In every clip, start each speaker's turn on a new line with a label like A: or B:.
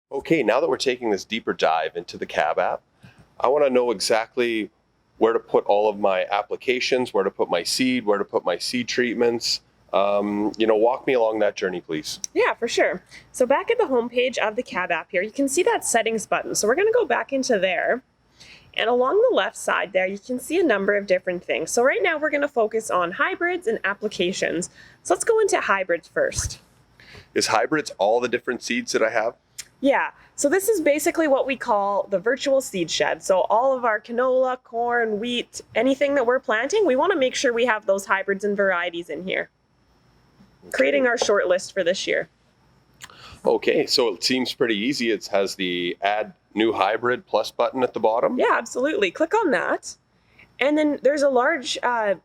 A: Okay, now that we're taking this deeper dive into the CAB app, I want to know exactly where to put all of my applications, where to put my seed, where to put my seed treatments. Walk me along that journey, please.
B: Yeah, for sure. So back at the home page of the CAB app here, you can see that settings button. So we're going to go back into there. And along the left side there, you can see a number of different things. So right now we're going to focus on hybrids and applications. So let's go into hybrids first.
A: Is hybrids all the different seeds that I have?
B: Yeah, so this is basically what we call the virtual seed shed. So all of our canola, corn, wheat, anything that we're planting, we want to make sure we have those hybrids and varieties in here. Creating our short list for this year.
A: Okay, so it seems pretty easy. It has the add new hybrid plus button at the bottom.
B: Yeah, absolutely. Click on that. And then there's a large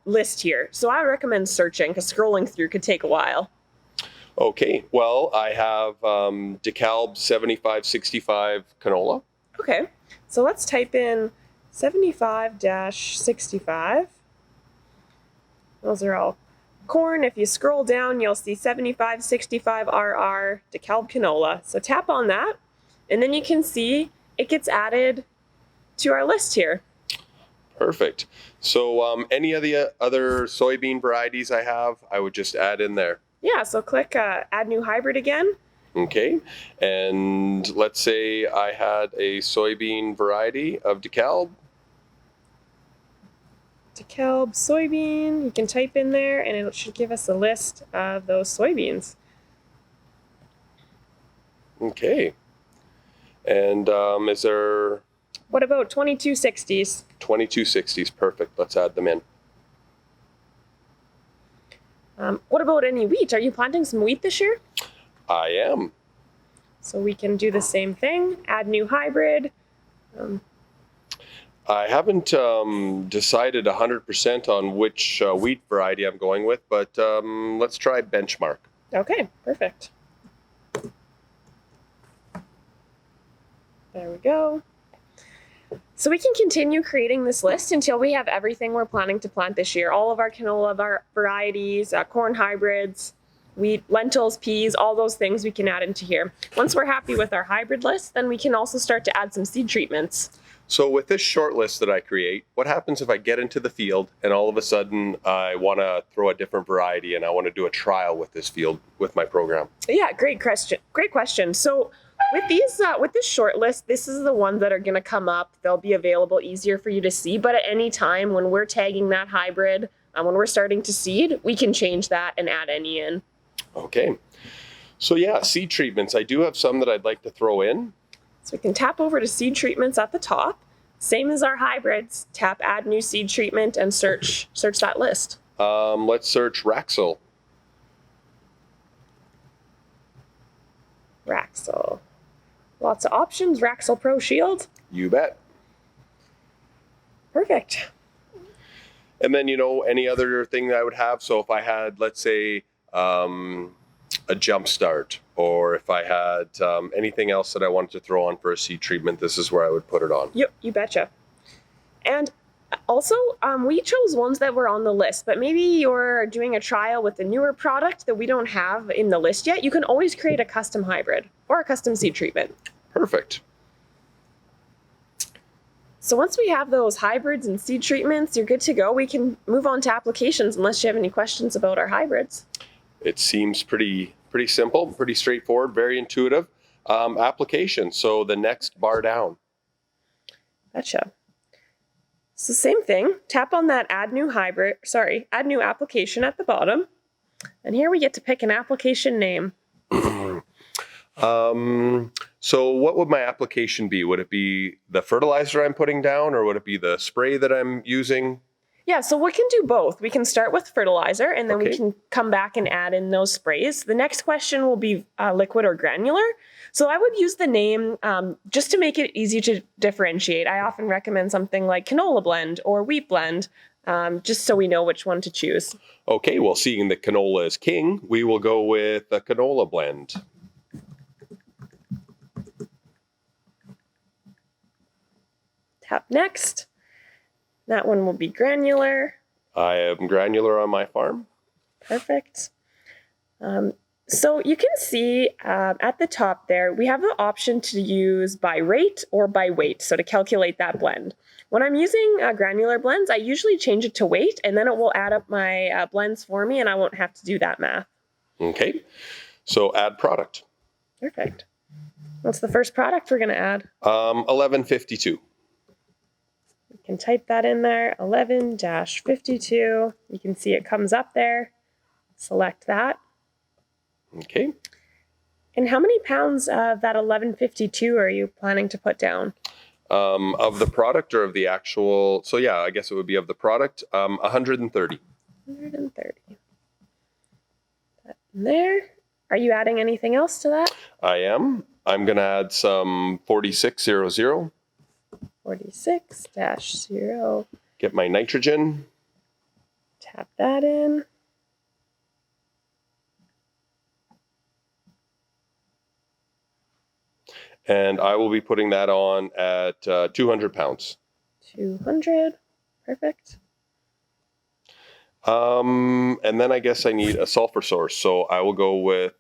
B: list here. So I recommend searching because scrolling through could take a while.
A: Okay, well, I have DeKalb 7565 canola.
B: Okay, so let's type in 75-65. Those are all corn. If you scroll down, you'll see 7565 RR DeKalb canola. So tap on that, and then you can see it gets added to our list here.
A: Perfect. So any of the other soybean varieties I have, I would just add in there.
B: Yeah, so click add new hybrid again.
A: Okay, and let's say I had a soybean variety of DeKalb.
B: DeKalb soybean, you can type in there and it should give us a list of those soybeans.
A: Okay, and is there...
B: What about 2260s?
A: 2260s, perfect. Let's add them in.
B: What about any wheat? Are you planting some wheat this year?
A: I am.
B: So we can do the same thing, add new hybrid.
A: I haven't decided 100% on which wheat variety I'm going with, but let's try Benchmark.
B: Okay, perfect. There we go. So we can continue creating this list until we have everything we're planning to plant this year. All of our canola varieties, corn hybrids, wheat, lentils, peas, all those things we can add into here. Once we're happy with our hybrid list, then we can also start to add some seed treatments.
A: So with this short list that I create, what happens if I get into the field and all of a sudden I want to throw a different variety and I want to do a trial with this field with my program?
B: Yeah, great question. Great question. So with these, with this short list, this is the ones that are going to come up. They'll be available easier for you to see. But at any time when we're tagging that hybrid, when we're starting to seed, we can change that and add any in.
A: Okay. So yeah, seed treatments. I do have some that I'd like to throw in.
B: So we can tap over to seed treatments at the top. Same as our hybrids. Tap add new seed treatment and search that list.
A: Let's search Raxel.
B: Raxel. Lots of options. Raxel Pro Shield.
A: You bet.
B: Perfect.
A: And then, any other thing that I would have. So if I had, let's say, a jump start, or if I had anything else that I wanted to throw on for a seed treatment, this is where I would put it on.
B: Yep, you betcha. And also, we chose ones that were on the list, but maybe you're doing a trial with a newer product that we don't have in the list yet. You can always create a custom hybrid or a custom seed treatment.
A: Perfect.
B: So once we have those hybrids and seed treatments, you're good to go. We can move on to applications unless you have any questions about our hybrids.
A: It seems pretty simple, pretty straightforward, very intuitive. Application, so the next bar down.
B: Gotcha. So same thing, tap on that add new application at the bottom. And here we get to pick an application name.
A: So what would my application be? Would it be the fertilizer I'm putting down, or would it be the spray that I'm using?
B: Yeah, so we can do both. We can start with fertilizer, and then
A: Okay.
B: we can come back and add in those sprays. The next question will be liquid or granular. So I would use the name just to make it easy to differentiate. I often recommend something like canola blend or wheat blend, just so we know which one to choose.
A: Okay, well, seeing that canola is king, we will go with a canola blend.
B: Tap next. That one will be granular.
A: I am granular on my farm.
B: Perfect. So you can see at the top there, we have the option to use by rate or by weight, so to calculate that blend. When I'm using granular blends, I usually change it to weight, and then it will add up my blends for me, and I won't have to do that math.
A: Okay, so add product.
B: Perfect. What's the first product we're going to add?
A: 1152.
B: We can type that in there, 11-52. You can see it comes up there. Select that.
A: Okay.
B: And how many pounds of that 1152 are you planning to put down?
A: Of the product or of the actual? So yeah, I guess it would be of the product. 130.
B: 130. That in there. Are you adding anything else to that?
A: I am. I'm going to add some 4600.
B: 46-0.
A: Get my nitrogen.
B: Tap that in.
A: And I will be putting that on at 200 pounds.
B: 200. Perfect.
A: And then I guess I need a sulfur source. So I will go with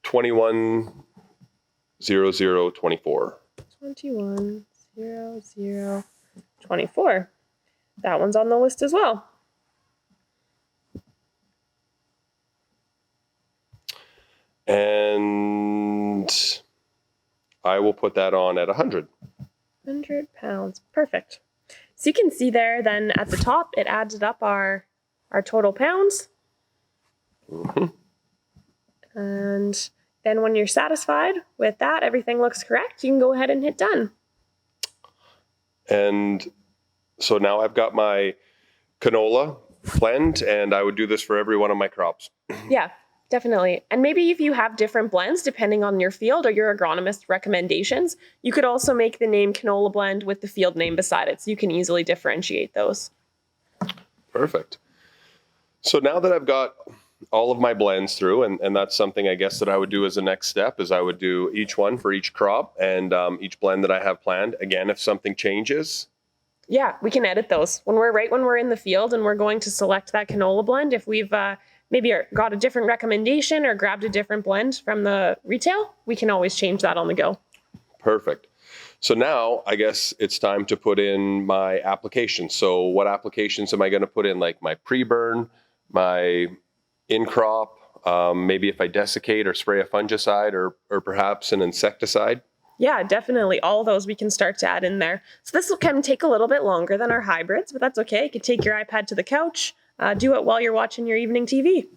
A: 210024.
B: 210024. That one's on the list as well.
A: And I will put that on at 100.
B: 100 pounds. Perfect. So you can see there then at the top, it adds up our total pounds.
A: Mm-hmm.
B: And then when you're satisfied with that, everything looks correct, you can go ahead and hit done.
A: And so now I've got my canola blend, and I would do this for every one of my crops.
B: Yeah, definitely. And maybe if you have different blends, depending on your field or your agronomist recommendations, you could also make the name canola blend with the field name beside it, so you can easily differentiate those.
A: Perfect. So now that I've got all of my blends through, and that's something I guess that I would do as a next step, is I would do each one for each crop and each blend that I have planned. Again, if something changes.
B: Yeah, we can edit those. When we're in the field and we're going to select that canola blend, if we've maybe got a different recommendation or grabbed a different blend from the retail, we can always change that on the go.
A: Perfect. So now I guess it's time to put in my applications. So what applications am I going to put in? Like my pre-burn, my in-crop, maybe if I desiccate or spray a fungicide or perhaps an insecticide?
B: Yeah, definitely. All those we can start to add in there. So this can take a little bit longer than our hybrids, but that's okay. You can take your iPad to the couch, do it while you're watching your evening TV.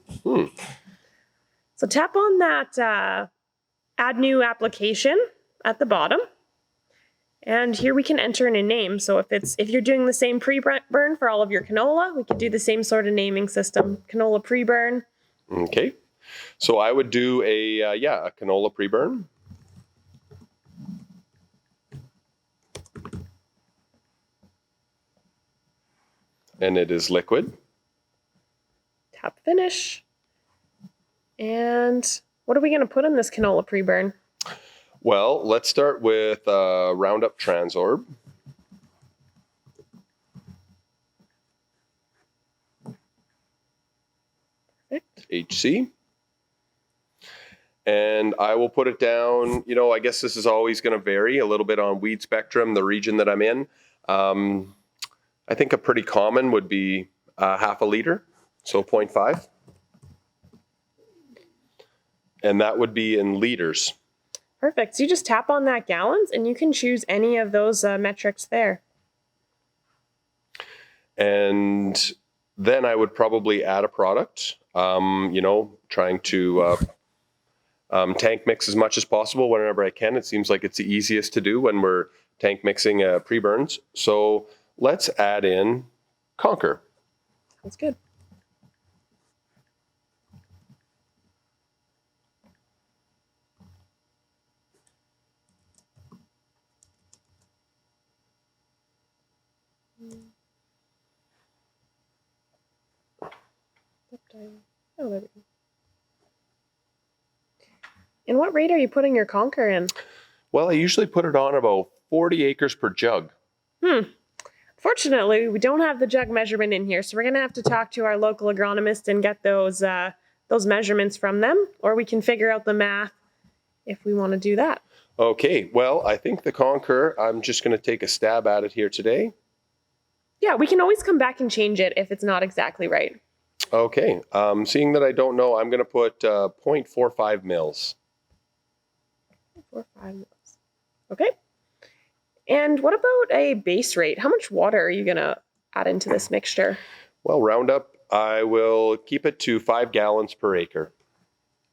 B: So tap on that add new application at the bottom. And here we can enter in a name. So if you're doing the same pre-burn for all of your canola, we could do the same sort of naming system. Canola pre-burn.
A: Okay. So I would do a canola pre-burn. And it is liquid.
B: Tap finish. And what are we going to put in this canola pre-burn?
A: Well, let's start with Roundup Transorb.
B: Perfect.
A: HC. And I will put it down, I guess this is always going to vary a little bit on weed spectrum, the region that I'm in. I think a pretty common would be half a liter, so 0.5. And that would be in liters.
B: Perfect. So you just tap on that gallons and you can choose any of those metrics there.
A: And then I would probably add a product, trying to tank mix as much as possible whenever I can. It seems like it's the easiest to do when we're tank mixing pre-burns. So let's add in Conquer.
B: That's good. Oh, there we go. And what rate are you putting your Conquer in?
A: Well, I usually put it on about 40 acres per jug.
B: Fortunately, we don't have the jug measurement in here, so we're going to have to talk to our local agronomist and get those those measurements from them, or we can figure out the math if we want to do that.
A: Okay, well, I think the conker, I'm just going to take a stab at it here today.
B: Yeah, we can always come back and change it if it's not exactly right.
A: Okay, seeing that I don't know, I'm going to put 0.45 mils.
B: 4 or 5 mils. Okay. And what about a base rate? How much water are you going to add into this mixture?
A: Well, Roundup, I will keep it to 5 gallons per acre.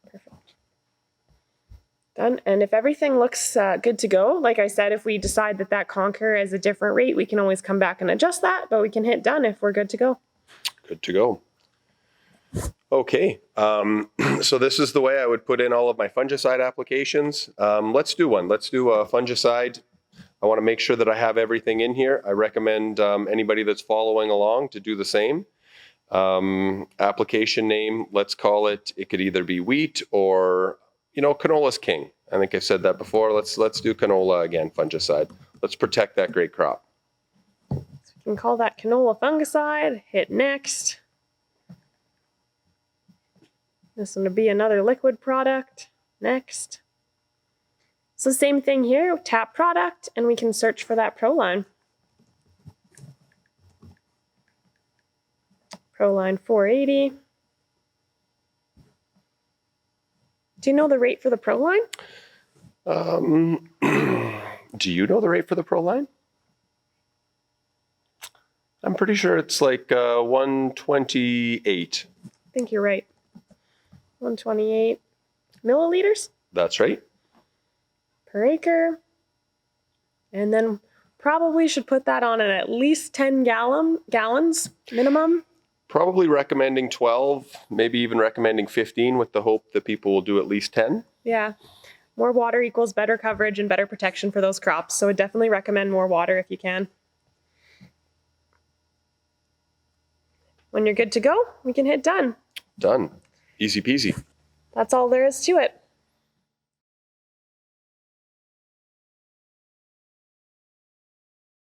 B: Perfect. Done. And if everything looks good to go, like I said, if we decide that that conker is a different rate, we can always come back and adjust that, but we can hit done if we're good to go.
A: Good to go. Okay, so this is the way I would put in all of my fungicide applications. Let's do one. Let's do a fungicide. I want to make sure that I have everything in here. I recommend anybody that's following along to do the same. Application name, let's call it, it could either be wheat or, canola's king. I think I said that before. Let's do canola again, fungicide. Let's protect that great crop.
B: So we can call that canola fungicide, hit next. This one would be another liquid product, next. So same thing here, tap product, and we can search for that Proline. Proline 480. Do you know the rate for the Proline?
A: Do you know the rate for the Proline? I'm pretty sure it's like 128.
B: I think you're right. 128 milliliters?
A: That's right.
B: Per acre. And then probably should put that on at least 10 gallons minimum.
A: Probably recommending 12, maybe even recommending 15 with the hope that people will do at least 10.
B: Yeah. More water equals better coverage and better protection for those crops. So I definitely recommend more water if you can. When you're good to go, we can hit done.
A: Done. Easy peasy.
B: That's all there is to it.